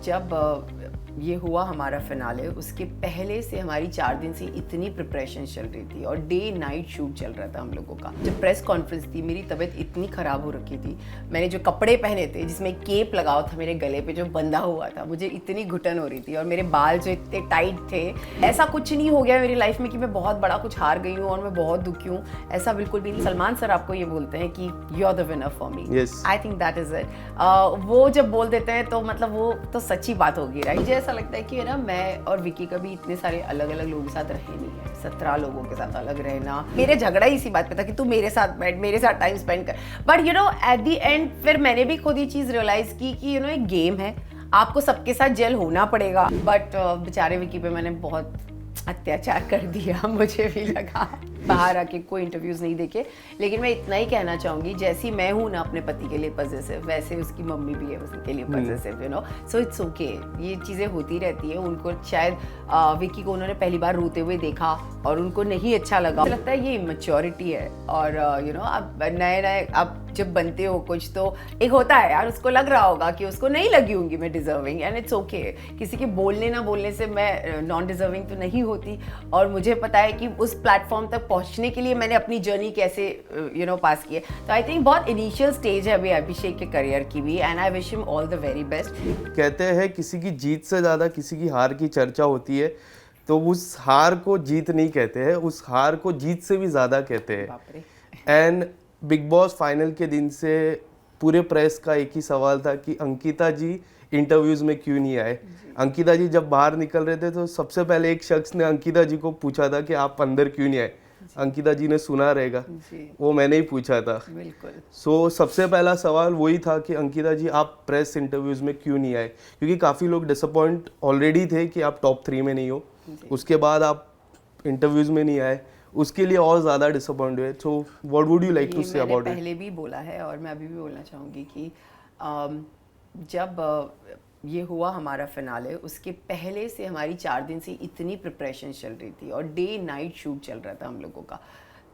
जब ये हुआ हमारा फिनाले, उसके पहले से हमारी 4 दिन से इतनी प्रिपरेशन चल रही थी और डे नाइट शूट चल रहा था हम लोगों का। जब प्रेस कॉन्फ्रेंस थी, मेरी तबीयत इतनी ख़राब हो रखी थी, मैंने जो कपड़े पहने थे जिसमें केप लगा था मेरे गले पे जो बंधा हुआ था, मुझे इतनी घुटन हो रही थी और मेरे बाल जो इतने टाइट थे। ऐसा कुछ नहीं हो गया मेरी लाइफ में कि मैं बहुत बड़ा कुछ हार गई हूँ और मैं बहुत दुखी हूँ, ऐसा बिल्कुल भी नहीं। सलमान सर आपको ये बोलते हैं कि you are the winner for me. I think that is it. वो जब बोल देते हैं तो मतलब वो तो सच्ची बात होगी, राइट। मुझे ऐसा लगता है कि ना, मैं और विकी कभी इतने सारे अलग अलग लोगों के साथ रहे नहीं है। 17 लोगों के साथ अलग रहना, मेरे झगड़ा ही इसी बात पे था कि तू मेरे साथ बैठ, मेरे साथ टाइम स्पेंड कर। But you know at the end फिर मैंने भी खुद ही चीज़ रियलाइज की कि यू नो एक गेम है, आपको सबके साथ जेल होना पड़ेगा। बट बेचारे विकी पे मैंने बहुत अत्याचार कर दिया, मुझे भी लगा। बाहर आके कोई इंटरव्यूज नहीं देखे, लेकिन मैं इतना ही कहना चाहूँगी, जैसी मैं हूँ ना अपने पति के लिए पॉजिटिव, वैसे उसकी मम्मी भी है उसके लिए positive, you know. So it's okay, ये चीज़ें होती रहती है। उनको शायद विकी को उन्होंने पहली बार रोते हुए देखा और उनको नहीं अच्छा लगा। मुझे लगता है ये मैच्योरिटी है। और यू नो अब नए अब जब बनते हो कुछ तो एक होता है यार, उसको लग रहा होगा कि उसको नहीं लगी होंगी मैं डिजर्विंग, एंड इट्स ओके। किसी के बोलने ना बोलने से मैं नॉन डिजर्विंग तो नहीं होती। और मुझे पता है कि उस प्लेटफॉर्म तक पहुंचने के लिए मैंने अपनी जर्नी कैसे यू नो पास की है। तो आई थिंक बहुत इनिशियल स्टेज है अभी अभिषेक के करियर की भी, and I wish him all the very best. कहते हैं किसी की जीत से ज़्यादा किसी की हार की चर्चा होती है, तो उस हार को जीत नहीं कहते हैं, उस हार को जीत से भी ज़्यादा कहते हैं। एंड बिग बॉस फाइनल के दिन से पूरे प्रेस का एक ही सवाल था कि अंकिता जी इंटरव्यूज में क्यों नहीं आए। अंकिता जी जब बाहर निकल रहे थे तो सबसे पहले एक शख्स ने अंकिता जी को पूछा था कि आप अंदर क्यों नहीं आए। अंकिता जी ने सुना रहेगा, वो मैंने ही पूछा था। बिल्कुल। सो सबसे पहला सवाल वही था कि अंकिता जी आप प्रेस इंटरव्यूज में क्यों नहीं आए, क्योंकि काफ़ी लोग डिसअपॉइंट ऑलरेडी थे कि आप टॉप 3 में नहीं हो, उसके बाद आप इंटरव्यूज में नहीं आए, उसके लिए और ज़्यादा डिसअपॉइंट हुए। So what would you like to say about it? पहले भी बोला है और मैं अभी भी बोलना चाहूँगी कि जब ये हुआ हमारा फिनाले, उसके पहले से हमारी 4 दिन से इतनी प्रिपरेशन चल रही थी और डे नाइट शूट चल रहा था हम लोगों का।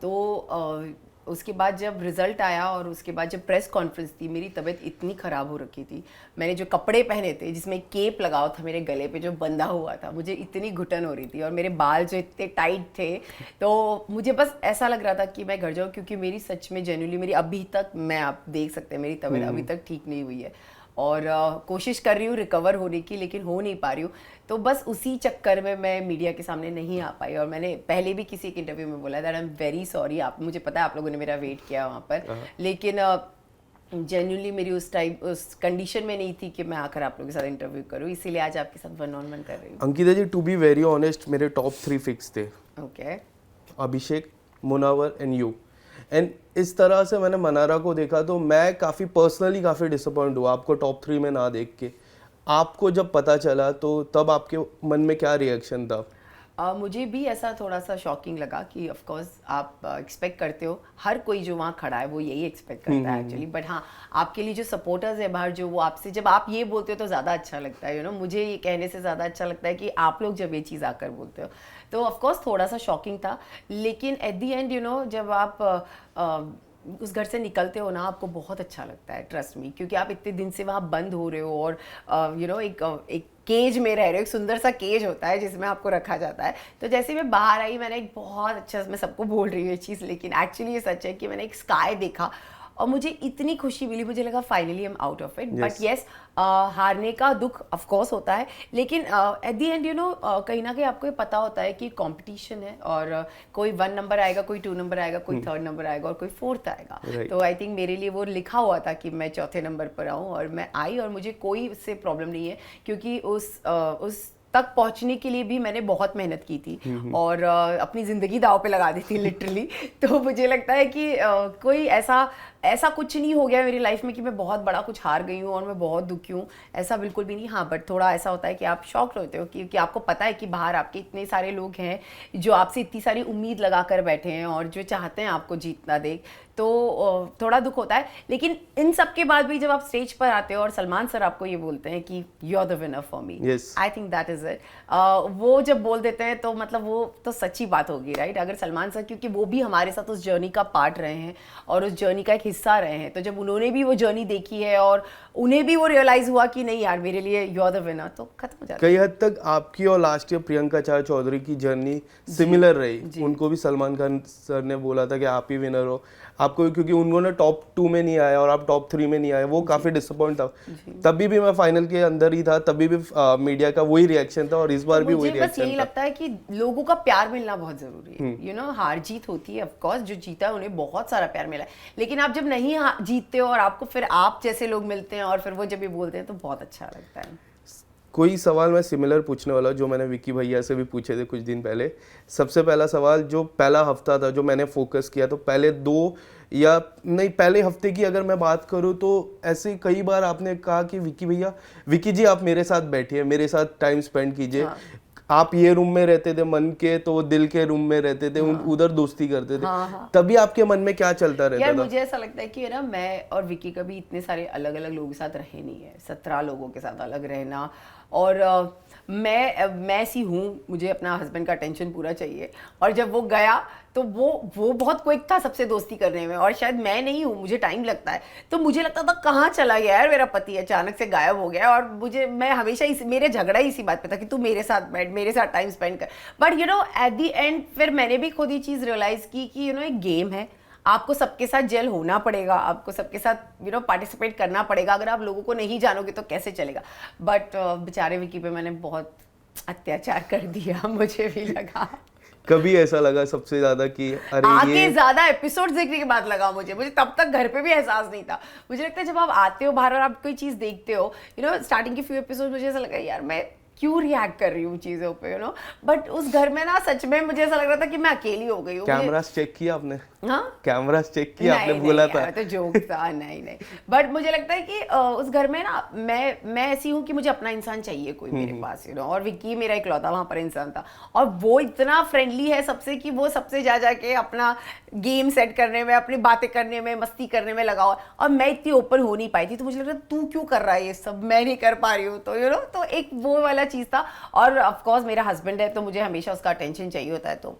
तो उसके बाद जब रिज़ल्ट आया और उसके बाद जब प्रेस कॉन्फ्रेंस थी, मेरी तबीयत इतनी ख़राब हो रखी थी, मैंने जो कपड़े पहने थे जिसमें केप लगा था मेरे गले पे जो बंधा हुआ था, मुझे इतनी घुटन हो रही थी और मेरे बाल जो इतने टाइट थे, तो मुझे बस ऐसा लग रहा था कि मैं घर जाऊँ, क्योंकि मेरी सच में जेन्युइनली मेरी अभी तक, मैं आप देख सकते हैं मेरी तबीयत अभी तक ठीक नहीं हुई है और कोशिश कर रही हूँ रिकवर होने की, लेकिन हो नहीं पा रही हूँ। तो बस उसी चक्कर में मैं मीडिया के सामने नहीं आ पाई। और मैंने पहले भी किसी एक इंटरव्यू में बोला that I am very sorry. आप, मुझे पता है आप लोगों ने मेरा वेट किया वहाँ पर, लेकिन जेन्युइनली मेरी उस टाइम उस कंडीशन में नहीं थी कि मैं आकर आप लोगों के साथ इंटरव्यू करूँ, इसीलिए आज आपके साथ 1-on-1 कर रही हूँ। अंकिता जी, टू बी वेरी ऑनेस्ट, मेरे टॉप 3 फिक्स थे। Okay. Abhishek, Munawar and you. And इस तरह से मैंने मनारा को देखा तो मैं काफ़ी पर्सनली काफ़ी डिसअपॉइंट हुआ आपको टॉप 3 में ना देख के। आपको जब पता चला तो तब आपके मन में क्या रिएक्शन था? मुझे भी ऐसा थोड़ा सा शॉकिंग लगा कि ऑफ कोर्स आप एक्सपेक्ट करते हो, हर कोई जो वहाँ खड़ा है वो यही एक्सपेक्ट करता है एक्चुअली। बट हाँ, आपके लिए जो सपोर्टर्स है बाहर, जो वो आपसे, जब आप ये बोलते हो तो ज़्यादा अच्छा लगता है, यू नो। मुझे ये कहने से ज़्यादा अच्छा लगता है कि आप लोग जब ये चीज़ आकर बोलते हो, तो ऑफ कोर्स थोड़ा सा शॉकिंग था। लेकिन at the and, you know, जब आप उस घर से निकलते हो ना, आपको बहुत अच्छा लगता है, ट्रस्ट मी, क्योंकि आप इतने दिन से वहाँ बंद हो रहे हो और यू नो एक केज में रह रहे हो। एक सुंदर सा केज होता है जिसमें आपको रखा जाता है। तो जैसे मैं बाहर आई, मैंने एक बहुत अच्छा, मैं सबको बोल रही हूँ ये चीज़, लेकिन एक्चुअली ये सच है कि मैंने एक स्काई देखा और मुझे इतनी खुशी मिली, मुझे लगा finally I am out of it. But yes, हारने का दुख ऑफ कोर्स होता है, लेकिन at the end, you know, कहीं ना कहीं आपको ये पता होता है कि कंपटीशन है और कोई 1 नंबर आएगा, कोई 2 नंबर आएगा, कोई 3rd नंबर आएगा और कोई 4th आएगा। तो आई थिंक मेरे लिए वो लिखा हुआ था कि मैं 4थे नंबर पर आऊँ और मैं आई, और मुझे कोई इससे प्रॉब्लम नहीं है, क्योंकि उस तक पहुंचने के लिए भी मैंने बहुत मेहनत की थी और अपनी ज़िंदगी दांव पे लगा दी थी लिटरली। तो मुझे लगता है कि कोई ऐसा कुछ नहीं हो गया मेरी लाइफ में कि मैं बहुत बड़ा कुछ हार गई हूँ और मैं बहुत दुखी हूँ, ऐसा बिल्कुल भी नहीं। हाँ, बट थोड़ा ऐसा होता है कि आप शॉक्ड होते हो क्योंकि आपको पता है कि बाहर आपके इतने सारे लोग हैं जो आपसे इतनी सारी उम्मीद लगा कर बैठे हैं और जो चाहते हैं आपको जीतना देख, तो थोड़ा दुख होता है। लेकिन इन सब के बाद भी जब आप स्टेज पर आते हो और सलमान सर आपको ये बोलते हैं कि you are the winner for me, I think that is it. वो जब बोल देते हैं तो मतलब वो तो सच्ची बात होगी, राइट। अगर सलमान सर, क्योंकि वो भी हमारे साथ उस जर्नी का पार्ट रहे हैं और उस जर्नी का एक हिस्सा रहे हैं, तो जब उन्होंने भी वो जर्नी देखी है और उन्हें भी वो रियलाइज हुआ कि नहीं यार मेरे लिए यू आर द विनर, तो खत्म हो जाता है। कई हद तक आपकी और लास्ट ईयर प्रियंका चार चौधरी की जर्नी सिमिलर रही। उनको भी सलमान खान सर ने बोला था कि आप ही विनर हो, आपको, क्योंकि उन्होंने टॉप 2 में नहीं आया और आप टॉप 3 में नहीं आए, वो काफी डिसअपॉइंट था। तभी भी मैं फाइनल के अंदर ही था, तभी भी मीडिया का वही रिएक्शन था और इस बार भी वही रिएक्शन था। यही लगता है कि लोगों का प्यार मिलना बहुत जरूरी है। यू नो, हार जीत होती है, ऑफ कोर्स जो जीता है उन्हें बहुत सारा प्यार मिला है, लेकिन आप जब नहीं जीतते हो और आपको फिर आप जैसे लोग मिलते हैं और फिर वो जब ये बोलते हैं तो बहुत अच्छा लगता है। कोई सवाल मैं सिमिलर पूछने वाला जो मैंने विक्की भैया से भी पूछे थे कुछ दिन पहले। सबसे पहला सवाल, जो पहला हफ्ता था जो मैंने फोकस किया, तो पहले 2 या नहीं पहले हफ्ते की अगर मैं बात करूं तो ऐसे कई बार आपने कहा कि विक्की भैया, विक्की जी आप मेरे साथ बैठिए, मेरे साथ टाइम स्पेंड कीजिए। हाँ। आप ये रूम में रहते थे मन के, तो दिल के रूम में रहते थे। हाँ। उधर दोस्ती करते थे। हाँ। तभी आपके मन में क्या चलता रहता यार था? मुझे ऐसा लगता है कि ना मैं और विक्की कभी इतने सारे अलग अलग लोगों के साथ रहे नहीं है, 17 लोगों के साथ अलग रहना, और मैं ऐसी हूँ, मुझे अपना हस्बैंड का अटेंशन पूरा चाहिए, और जब वो गया तो वो बहुत क्विक था सबसे दोस्ती करने में, और शायद मैं नहीं हूँ, मुझे टाइम लगता है, तो मुझे लगता था कहाँ चला गया यार मेरा पति, अचानक से गायब हो गया। और मैं हमेशा मेरे झगड़ा ही इसी बात पे था कि तू मेरे साथ बैठ, मेरे साथ टाइम स्पेंड कर। But you know at the end फिर मैंने भी खुद ही चीज़ रियलाइज़ की कि यू नो एक गेम है, आपको सबके साथ जेल होना पड़ेगा, आपको सबके साथ यू नो पार्टिसिपेट करना पड़ेगा, अगर आप लोगों को नहीं जानोगे तो कैसे चलेगा। बट बेचारे विकी पे मैंने बहुत अत्याचार कर दिया, मुझे भी लगा। कभी ऐसा लगा सबसे ज्यादा कि अरे आगे ज्यादा एपिसोड्स देखने के बाद लगा मुझे तब तक घर पे भी एहसास नहीं था। मुझे लगता है जब आप आते हो बाहर और आप कोई चीज देखते हो, यू नो स्टार्टिंग के फ्यू एपिसोड मुझे ऐसा लगा यार मैं क्यों रिएक्ट कर रही हूँ चीजों पे, यू नो, बट उस घर में ना सच में मुझे ऐसा लग रहा था कि मैं अकेली हो गई हूँ। कैमरास चेक किया आपने? हाँ, कैमरास चेक किया आपने? बोला था तो जोक था। नहीं, बट मुझे लगता है कि उस घर में ना मैं ऐसी हूँ कि मुझे अपना इंसान चाहिए कोई मेरे पास, यू नो, और विक्की मेरा इकलौता वहां पर इंसान था, और वो इतना फ्रेंडली है सबसे कि वो सबसे जा के अपना गेम सेट करने में, अपनी बातें करने में, मस्ती करने में लगा हुआ, और मैं इतनी ओपन हो नहीं पाई थी, तो मुझे लग रहा तू क्यों कर रहा है ये सब, मैं नहीं कर पा रही हूँ, तो यू नो, तो एक वो वाला चीज था। और ऑफ कोर्स मेरा हस्बैंड है तो मुझे हमेशा उसका अटेंशन चाहिए होता है, तो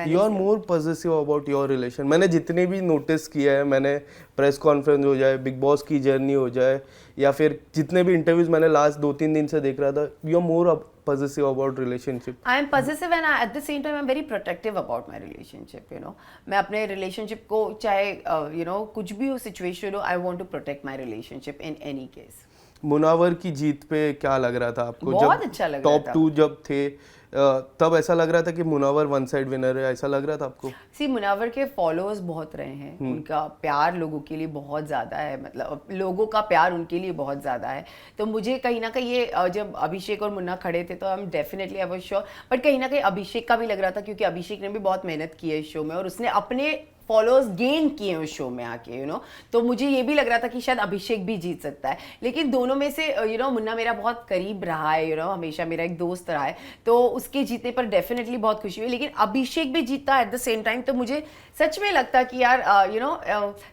you are more positive about your relation. मैंने जितने भी नोटिस किया है, मैंने प्रेस कॉन्फ्रेंस हो जाए, बिग बॉस की जर्नी हो जाए, या फिर जितने भी इंटरव्यूज मैंने लास्ट 2-3 दिन से देख रहा था, you are more possessive about relationship. I am possessive and at the same time I'm very protective about my relationship, you know. मैं अपने relationship को चाहे you know कुछ भी हो situation हो, I want to protect my relationship in any case. Munawar की जीत पे क्या लग रहा था आपको? बहुत अच्छा लग रहा था। टॉप 2 जब थे तब ऐसा लग रहा था कि मुनावर वन साइड विनर है, ऐसा लग रहा था आपको? सी मुनावर के फॉलोअर्स बहुत रहे हैं, उनका प्यार लोगों के लिए बहुत ज़्यादा है, मतलब लोगों का प्यार उनके लिए बहुत ज़्यादा है, तो मुझे कहीं ना कहीं ये जब अभिषेक और मुन्ना खड़े थे तो हम definitely I was sure, but कहीं ना कहीं अभिषेक का भी लग रहा था क्योंकि अभिषेक ने भी बहुत मेहनत की है इस शो में और उसने अपने फॉलोअर्स गेन किए उस शो में आके, यू नो, तो मुझे ये भी लग रहा था कि शायद अभिषेक भी जीत सकता है, लेकिन दोनों में से यू नो मुन्ना मेरा बहुत करीब रहा है, यू नो, हमेशा मेरा एक दोस्त रहा है, तो उसके जीतने पर डेफिनेटली बहुत खुशी हुई, लेकिन अभिषेक भी जीता एट द सेम टाइम, तो मुझे सच में लगता कि यार यू नो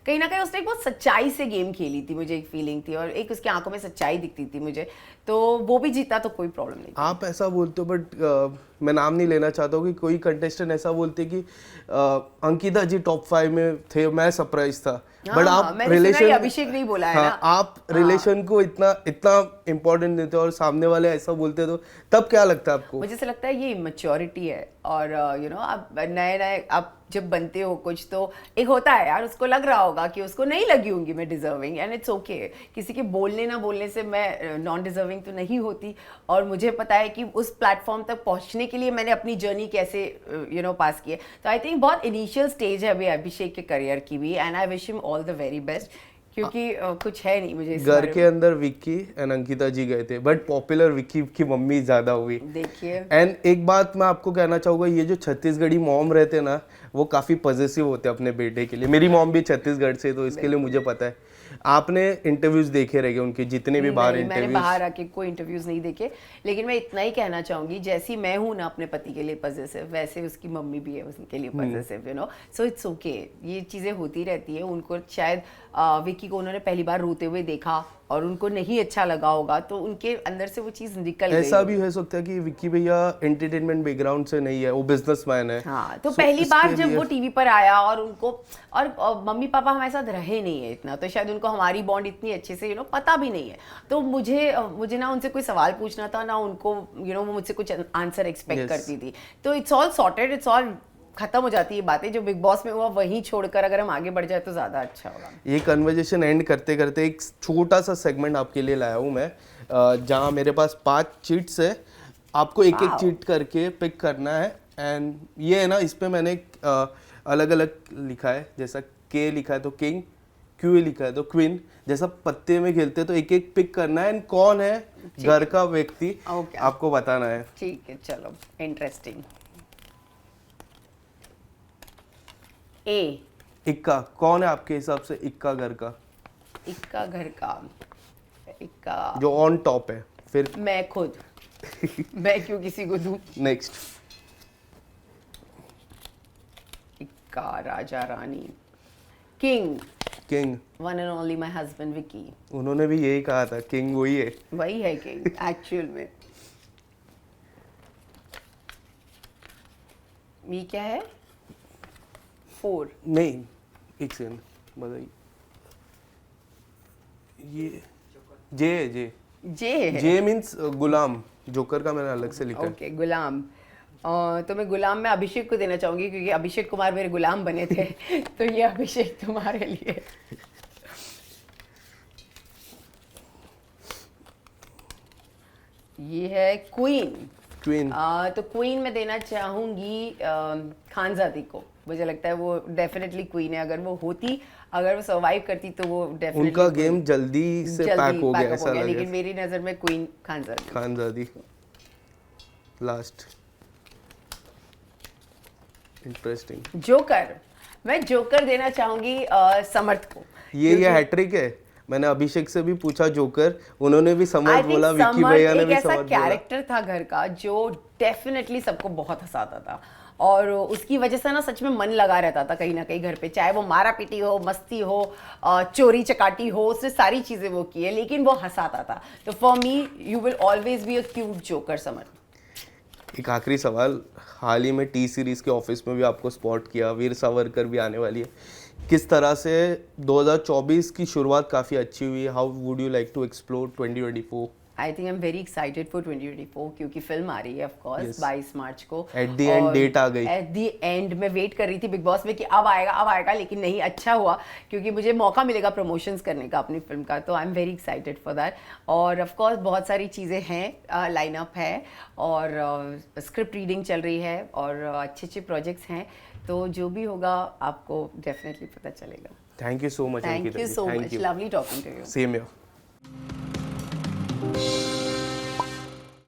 कहीं ना कहीं उसने एक बहुत सच्चाई से गेम खेली थी, मुझे एक फीलिंग थी और एक उसकी आंखों में सच्चाई दिखती थी मुझे, तो वो भी जीता तो कोई प्रॉब्लम नहीं। आप ऐसा बोलते हो, बट मैं नाम नहीं लेना चाहता हूँ कि कोई कंटेस्टेंट ऐसा बोलते कि अंकिता जी टॉप 5 में थे, मैं सरप्राइज था, बट आप रिलेशन, अभिषेक नहीं बोला है ना, आप रिलेशन को इतना इम्पोर्टेंट देते हो और सामने वाले ऐसा बोलते तो तब क्या लगता है आपको? मुझे ऐसा लगता है ये मैच्योरिटी है, और यू नो आप नए आप जब बनते हो कुछ तो एक होता है यार, उसको लग रहा होगा कि उसको नहीं लगी होंगी मैं डिजर्विंग, एंड इट्स ओके, किसी के बोलने ना बोलने से मैं नॉन डिजर्विंग तो नहीं होती, और मुझे पता है कि उस प्लेटफॉर्म तक पहुंचने के लिए मैंने अपनी जर्नी कैसे यू नो पास की है, तो आई थिंक बहुत इनिशियल स्टेज है अभी अभिषेक के करियर की भी, and I wish him all the very best, क्योंकि कुछ है नहीं मुझे। घर के अंदर विक्की एंड अंकिता जी गए थे, बट पॉपुलर विक्की की मम्मी ज्यादा हुई, देखिए। एंड एक बात मैं आपको कहना चाहूंगा, ये जो छत्तीसगढ़ी मॉम रहते ना, वो काफी पॉजिटिव होते हैं अपने बेटे के लिए। मेरी मॉम भी छत्तीसगढ़ से, तो इसके लिए मुझे पता है। आपने इंटरव्यूज देखे रहेंगे उनके, जितने भी बाहर इंटरव्यूज? मैंने बाहर आके कोई इंटरव्यूज नहीं देखे, लेकिन मैं इतना ही कहना चाहूंगी, जैसी मैं हूं ना अपने पति के लिए पॉजिटिव, वैसे उसकी मम्मी भी है उसके लिए positive, you know, so it's okay, ये चीजें होती रहती है, उनको शायद विक्की को उन्होंने पहली बार रोते हुए देखा और उनको नहीं अच्छा लगा होगा, तो उनके अंदर से वो चीज़ निकल गई। ऐसा भी हो सकता है कि विक्की भैया एंटरटेनमेंट बैकग्राउंड से नहीं है, वो बिजनेसमैन है। हाँ, तो पहली बार जब वो टीवी पर आया और उनको और मम्मी पापा हमारे साथ रहे नहीं है इतना, तो शायद उनको हमारी बॉन्ड इतनी अच्छे से पता भी नहीं है। तो मुझे ना उनसे कोई सवाल पूछना था ना उनको वो मुझसे कुछ आंसर एक्सपेक्ट करती थी। तो it's all sorted, it's all खत्म हो जाती है बातें। जो बिग बॉस में हुआ वहीं छोड़कर अगर हम आगे बढ़ जाए तो ज़्यादा अच्छा होगा। ये कन्वर्जेशन एंड करते करते एक छोटा सा सेगमेंट आपके लिए लाया हूँ मैं, जहाँ मेरे पास 5 चीट्स है, आपको एक एक चीट करके पिक करना है। एंड ये है ना, इस पे मैंने अलग अलग लिखा है, जैसा के लिखा है तो किंग, क्यू लिखा है तो क्वीन, जैसा पत्ते में खेलते हैं तो एक एक पिक करना है। एंड कौन है घर का व्यक्ति आपको बताना है। ठीक है, चलो इंटरेस्टिंग। ए, इक्का कौन है आपके हिसाब से? इक्का घर का, इक्का घर का, इक्का जो ऑन टॉप है। फिर मैं खुद मैं क्यों किसी को दूं? नेक्स्ट, इक्का Raja Rani. King, king one and only my husband Vicky. उन्होंने भी यही कहा था, किंग वही है। वही है किंग एक्चुअल में। ये क्या है? 4 नहीं, एक सेकंड बताइए। ये जे है, जे जे मीन्स गुलाम। जोकर का मैंने अलग से लिखा है। ओके, गुलाम। तो मैं गुलाम में अभिषेक को देना चाहूंगी क्योंकि अभिषेक कुमार मेरे गुलाम बने थे। तो ये अभिषेक तुम्हारे लिए। ये है क्वीन। क्वीन तो क्वीन में देना चाहूंगी खानजादी को। मुझे लगता है वो डेफिनेटली क्वीन है। अगर वो होती, अगर वो सर्वाइव करती तो वो डेफिनेटली उनका गेम जल्दी से पैक हो गया ऐसा लगा। लेकिन मेरी नजर में queen Khanzaadi last. Interesting. Joker, मैं जोकर देना चाहूंगी समर्थ को। ये हैट्रिक है। मैंने अभिषेक से भी पूछा जोकर, उन्होंने भी समर्थ बोला, विक्की भैया ने भी समर्थ बोला। एक ऐसा कैरेक्टर था घर का जो डेफिनेटली सबको बहुत हंसाता था और उसकी वजह से ना सच में मन लगा रहता था कहीं ना कहीं घर पे, चाहे वो मारा पीटी हो, मस्ती हो, चोरी चकाटी हो, उसने सारी चीजें वो की है, लेकिन वो हंसाता था। तो for me you will always be a cute joker समर्थ। एक आखिरी सवाल, हाल ही में टी सीरीज के ऑफिस में भी आपको स्पॉट किया, वीर सावरकर भी आने वाली है। किस तरह से 2024 की शुरुआत काफ़ी अच्छी हुई है। How would you like to explore 2024? I think I am very excited for 2024 क्योंकि फिल्म आ रही है ऑफ कोर्स 22 मार्च को। एट द एंड डेट आ गई। एट द एंड मैं वेट कर रही थी बिग बॉस में कि अब आएगा, लेकिन नहीं, अच्छा हुआ क्योंकि मुझे मौका मिलेगा प्रमोशंस करने का अपनी फिल्म का। तो आई am very excited for that. और ऑफ कोर्स बहुत सारी चीज़ें हैं, लाइनअप है और स्क्रिप्ट रीडिंग चल रही है और अच्छे प्रोजेक्ट्स हैं। तो जो भी होगा आपको डेफिनेटली पता चलेगा। Thank you so much. Thank you so much, lovely talking to you. Same here.